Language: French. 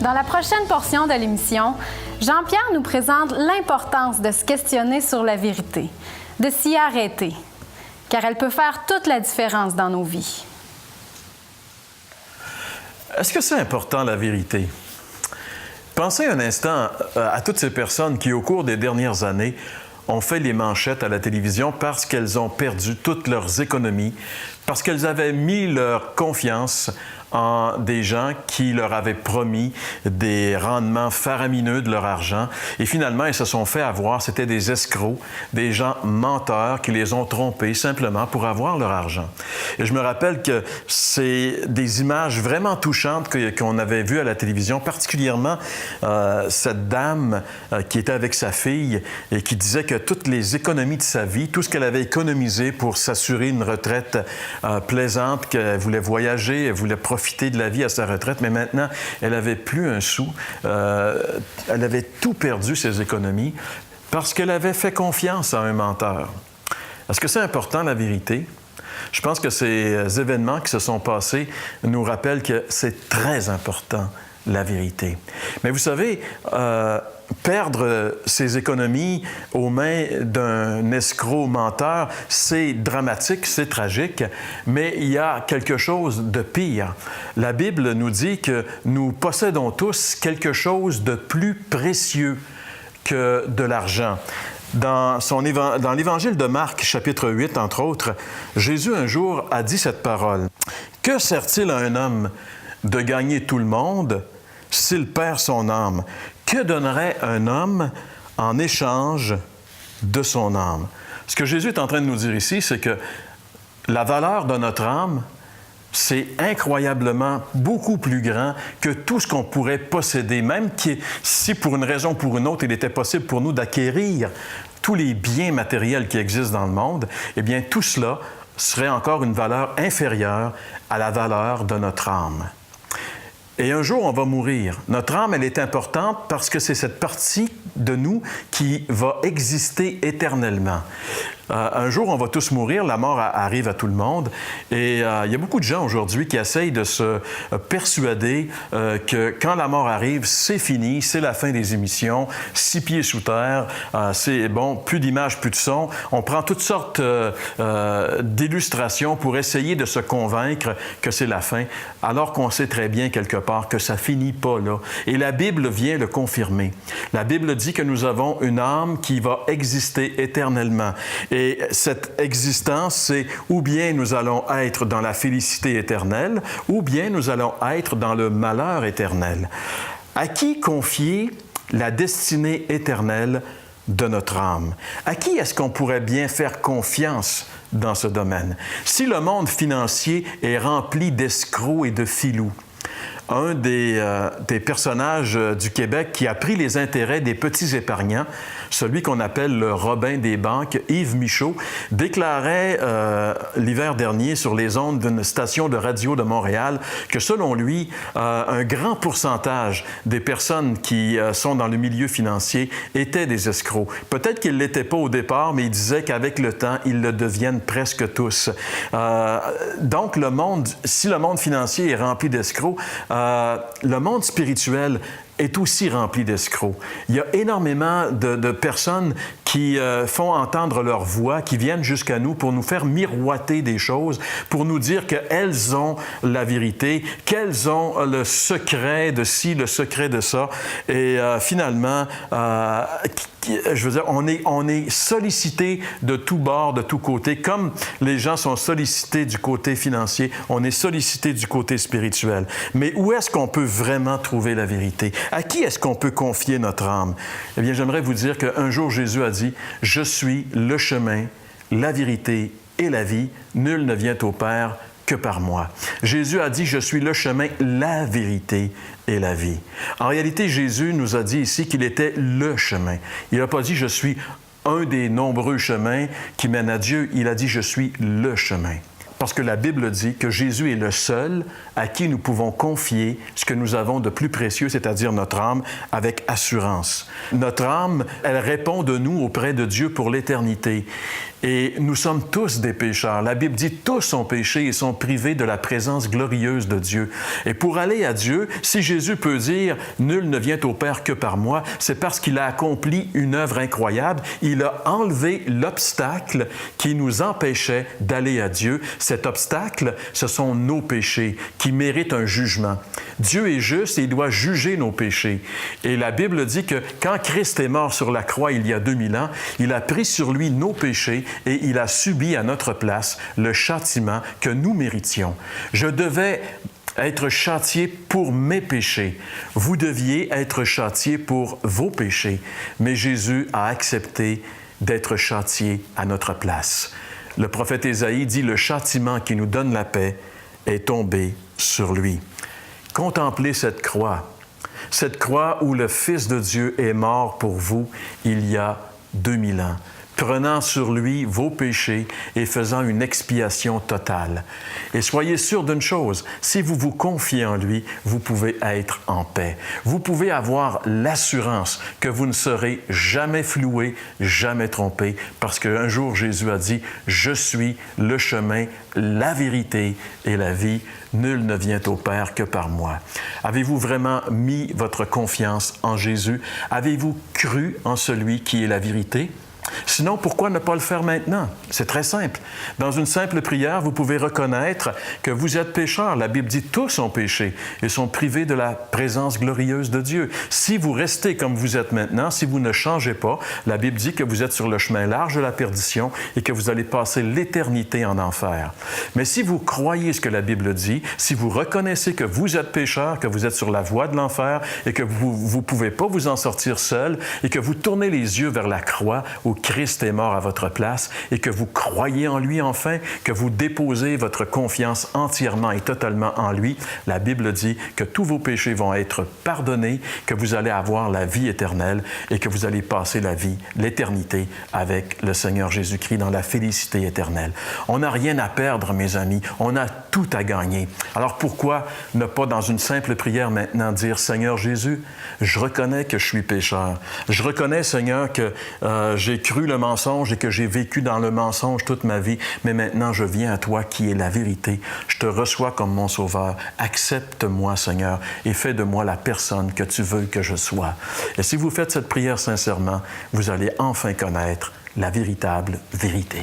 Dans la prochaine portion de l'émission, Jean-Pierre nous présente l'importance de se questionner sur la vérité, de s'y arrêter, car elle peut faire toute la différence dans nos vies. Est-ce que c'est important, la vérité? Pensez un instant à toutes ces personnes qui, au cours des dernières années, ont fait les manchettes à la télévision parce qu'elles ont perdu toutes leurs économies, parce qu'elles avaient mis leur confiance en des gens qui leur avaient promis des rendements faramineux de leur argent. Et finalement, ils se sont fait avoir. C'était des escrocs, des gens menteurs qui les ont trompés simplement pour avoir leur argent. Et je me rappelle que c'est des images vraiment touchantes qu'on avait vues à la télévision, particulièrement cette dame qui était avec sa fille et qui disait que toutes les économies de sa vie, tout ce qu'elle avait économisé pour s'assurer une retraite plaisante, qu'elle voulait voyager, elle voulait profiter de la vie à sa retraite, mais maintenant, elle n'avait plus un sou. Elle avait tout perdu, ses économies, parce qu'elle avait fait confiance à un menteur. Est-ce que c'est important, la vérité? Je pense que ces événements qui se sont passés nous rappellent que c'est très important, la vérité. Mais vous savez, perdre ses économies aux mains d'un escroc menteur, c'est dramatique, c'est tragique, mais il y a quelque chose de pire. La Bible nous dit que nous possédons tous quelque chose de plus précieux que de l'argent. Dans l'Évangile de Marc, chapitre 8, entre autres, Jésus un jour a dit cette parole. « Que sert-il à un homme de gagner tout le monde s'il perd son âme? Que donnerait un homme en échange de son âme? » Ce que Jésus est en train de nous dire ici, c'est que la valeur de notre âme, c'est incroyablement beaucoup plus grand que tout ce qu'on pourrait posséder, même si pour une raison ou pour une autre, il était possible pour nous d'acquérir tous les biens matériels qui existent dans le monde, eh bien tout cela serait encore une valeur inférieure à la valeur de notre âme. Et un jour, on va mourir. Notre âme, elle est importante parce que c'est cette partie de nous qui va exister éternellement. Un jour, on va tous mourir, la mort arrive à tout le monde. Et il y a beaucoup de gens aujourd'hui qui essayent de se persuader que quand la mort arrive, c'est fini, c'est la fin des émissions, 6 pieds sous terre, c'est bon, plus d'images, plus de son. On prend toutes sortes d'illustrations pour essayer de se convaincre que c'est la fin, alors qu'on sait très bien quelque part que ça finit pas là. Et la Bible vient le confirmer. La Bible dit que nous avons une âme qui va exister éternellement. Et cette existence, c'est ou bien nous allons être dans la félicité éternelle, ou bien nous allons être dans le malheur éternel. À qui confier la destinée éternelle de notre âme? À qui est-ce qu'on pourrait bien faire confiance dans ce domaine? Si le monde financier est rempli d'escrocs et de filous, un des personnages du Québec qui a pris les intérêts des petits épargnants, celui qu'on appelle le Robin des banques, Yves Michaud, déclarait l'hiver dernier sur les ondes d'une station de radio de Montréal que selon lui, un grand pourcentage des personnes qui sont dans le milieu financier étaient des escrocs. Peut-être qu'ils ne l'étaient pas au départ, mais il disait qu'avec le temps, ils le deviennent presque tous. Donc, si le monde financier est rempli d'escrocs, le monde spirituel est aussi rempli d'escrocs. Il y a énormément de personnes qui font entendre leur voix, qui viennent jusqu'à nous pour nous faire miroiter des choses, pour nous dire qu'elles ont la vérité, qu'elles ont le secret de ci, le secret de ça. Et finalement, je veux dire, on est sollicité de tous bords, de tous côtés. Comme les gens sont sollicités du côté financier, on est sollicité du côté spirituel. Mais où est-ce qu'on peut vraiment trouver la vérité? À qui est-ce qu'on peut confier notre âme? Eh bien, j'aimerais vous dire qu'un jour, Jésus a dit « Je suis le chemin, la vérité et la vie. Nul ne vient au Père que par moi. » Jésus a dit « Je suis le chemin, la vérité et la vie. » En réalité, Jésus nous a dit ici qu'il était le chemin. Il n'a pas dit « Je suis un des nombreux chemins qui mènent à Dieu. » Il a dit « Je suis le chemin. » Parce que la Bible dit que Jésus est le seul à qui nous pouvons confier ce que nous avons de plus précieux, c'est-à-dire notre âme, avec assurance. Notre âme, elle répond de nous auprès de Dieu pour l'éternité. Et nous sommes tous des pécheurs. La Bible dit tous ont péché et sont privés de la présence glorieuse de Dieu. Et pour aller à Dieu, si Jésus peut dire « Nul ne vient au Père que par moi », c'est parce qu'il a accompli une œuvre incroyable. Il a enlevé l'obstacle qui nous empêchait d'aller à Dieu. Cet obstacle, ce sont nos péchés qui méritent un jugement. Dieu est juste et il doit juger nos péchés. Et la Bible dit que quand Christ est mort sur la croix il y a 2000 ans, il a pris sur lui nos péchés et il a subi à notre place le châtiment que nous méritions. Je devais être châtié pour mes péchés. Vous deviez être châtié pour vos péchés. Mais Jésus a accepté d'être châtié à notre place. Le prophète Ésaïe dit « Le châtiment qui nous donne la paix est tombé sur lui. » Contemplez cette croix où le Fils de Dieu est mort pour vous il y a 2000 ans, prenant sur lui vos péchés et faisant une expiation totale. Et soyez sûrs d'une chose, si vous vous confiez en lui, vous pouvez être en paix. Vous pouvez avoir l'assurance que vous ne serez jamais floué, jamais trompé, parce qu'un jour Jésus a dit « Je suis le chemin, la vérité et la vie. Nul ne vient au Père que par moi. » Avez-vous vraiment mis votre confiance en Jésus? Avez-vous cru en celui qui est la vérité? Sinon, pourquoi ne pas le faire maintenant? C'est très simple. Dans une simple prière, vous pouvez reconnaître que vous êtes pécheurs. La Bible dit « Tous ont péché et sont privés de la présence glorieuse de Dieu. » Si vous restez comme vous êtes maintenant, si vous ne changez pas, la Bible dit que vous êtes sur le chemin large de la perdition et que vous allez passer l'éternité en enfer. Mais si vous croyez ce que la Bible dit, si vous reconnaissez que vous êtes pécheur, que vous êtes sur la voie de l'enfer et que vous ne pouvez pas vous en sortir seul et que vous tournez les yeux vers la croix où Christ est mort à votre place et que vous croyez en lui enfin, que vous déposez votre confiance entièrement et totalement en lui, la Bible dit que tous vos péchés vont être pardonnés, que vous allez avoir la vie éternelle et que vous allez passer la vie, l'éternité avec le Seigneur Jésus-Christ dans la félicité éternelle. On n'a rien à perdre, mes amis. On a tout à gagner. Alors pourquoi ne pas, dans une simple prière maintenant, dire « Seigneur Jésus, je reconnais que je suis pécheur. Je reconnais, Seigneur, que j'ai cru le mensonge et que j'ai vécu dans le mensonge toute ma vie, mais maintenant je viens à toi qui est la vérité. Je te reçois comme mon sauveur. Accepte-moi, Seigneur, et fais de moi la personne que tu veux que je sois. » Et si vous faites cette prière sincèrement, vous allez enfin connaître la véritable vérité.